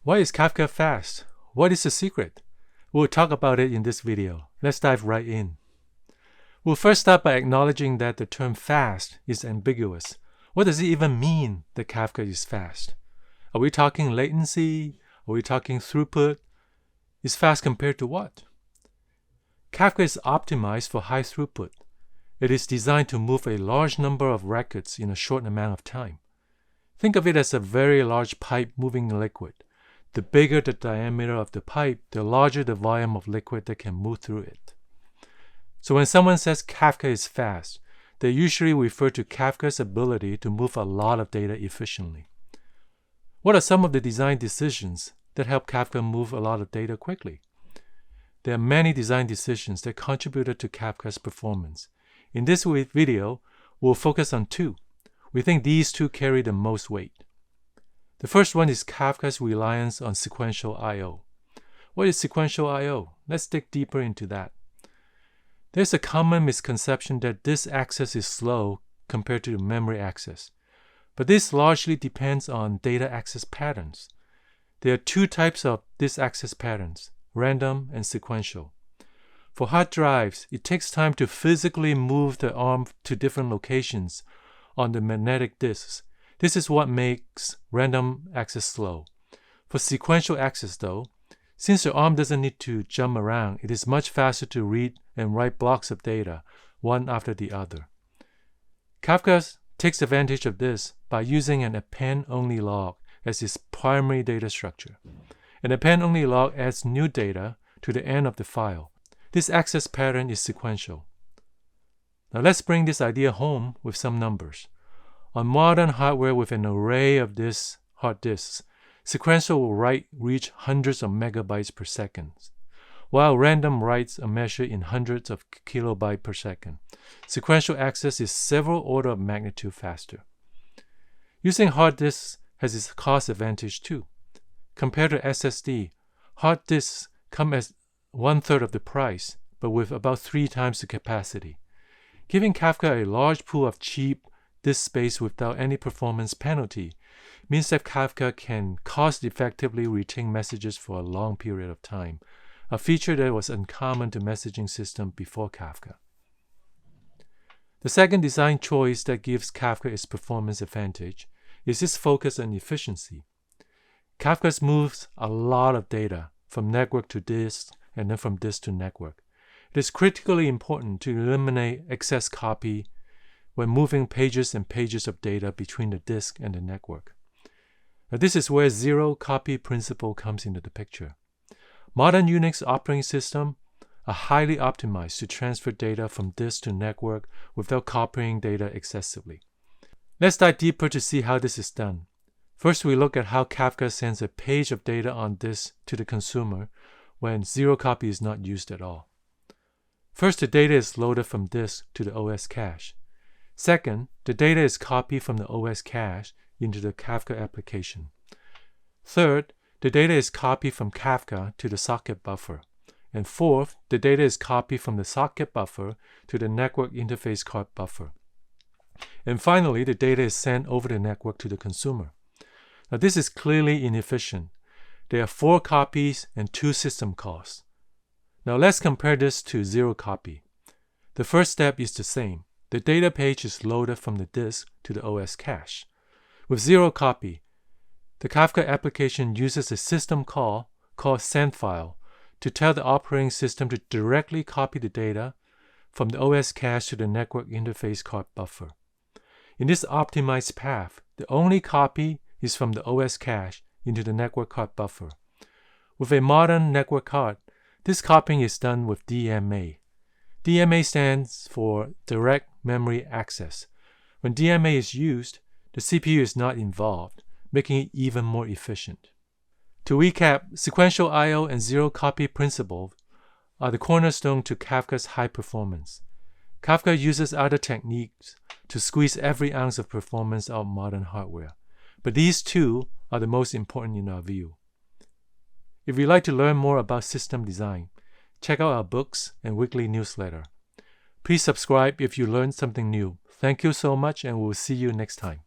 Why is Kafka fast? What is the secret? We'll talk about it in this video. Let's dive right in. We'll first start by acknowledging that the term fast is ambiguous. What does it even mean that Kafka is fast? Are we talking latency? Are we talking throughput? Is fast compared to what? Kafka is optimized for high throughput. It is designed to move a large number of records in a short amount of time. Think of it as a very large pipe moving liquid. The bigger the diameter of the pipe, the larger the volume of liquid that can move through it. So when someone says Kafka is fast, they usually refer to Kafka's ability to move a lot of data efficiently. What are some of the design decisions that help Kafka move a lot of data quickly? There are many design decisions that contributed to Kafka's performance. In this video, we'll focus on two. We think these two carry the most weight. The first one is Kafka's reliance on sequential I/O. What is sequential I/O? Let's dig deeper into that. There's a common misconception that disk access is slow compared to memory access, but this largely depends on data access patterns. There are two types of disk access patterns, random and sequential. For hard drives, it takes time to physically move the arm to different locations on the magnetic disks. This is what makes random access slow. For sequential access though, since the arm doesn't need to jump around, it is much faster to read and write blocks of data, one after the other. Kafka takes advantage of this by using an append-only log as its primary data structure. An append-only log adds new data to the end of the file. This access pattern is sequential. Now let's bring this idea home with some numbers. On modern hardware with an array of hard disks, sequential write reach hundreds of megabytes per second, while random writes are measured in hundreds of kilobytes per second. Sequential access is several orders of magnitude faster. Using hard disks has its cost advantage too. Compared to SSD, hard disks come at 1/3 of the price, but with about 3 times the capacity. Giving Kafka a large pool of cheap disk space without any performance penalty means that Kafka can cost-effectively retain messages for a long period of time, a feature that was uncommon to messaging systems before Kafka. The second design choice that gives Kafka its performance advantage is its focus on efficiency. Kafka moves a lot of data from network to disk and then from disk to network. It is critically important to eliminate excess copy when moving pages and pages of data between the disk and the network. Now, this is where zero-copy principle comes into the picture. Modern Unix operating systems are highly optimized to transfer data from disk to network without copying data excessively. Let's dive deeper to see how this is done. First, we look at how Kafka sends a page of data on disk to the consumer when zero copy is not used at all. First, the data is loaded from disk to the OS cache. Second, the data is copied from the OS cache into the Kafka application. Third, the data is copied from Kafka to the socket buffer. And fourth, the data is copied from the socket buffer to the network interface card buffer. And finally, the data is sent over the network to the consumer. Now, this is clearly inefficient. There are 4 copies and 2 system calls. Now, let's compare this to zero copy. The first step is the same. The data page is loaded from the disk to the OS cache. With zero copy, the Kafka application uses a system call called sendFile to tell the operating system to directly copy the data from the OS cache to the network interface card buffer. In this optimized path, the only copy is from the OS cache into the network card buffer. With a modern network card, this copying is done with DMA. DMA stands for Direct Memory Access. When DMA is used, the CPU is not involved, making it even more efficient. To recap, sequential I/O and zero-copy principle are the cornerstone to Kafka's high performance. Kafka uses other techniques to squeeze every ounce of performance out of modern hardware, but these two are the most important in our view. If you'd like to learn more about system design, check out our books and weekly newsletter. Please subscribe if you learned something new. Thank you so much, and we'll see you next time.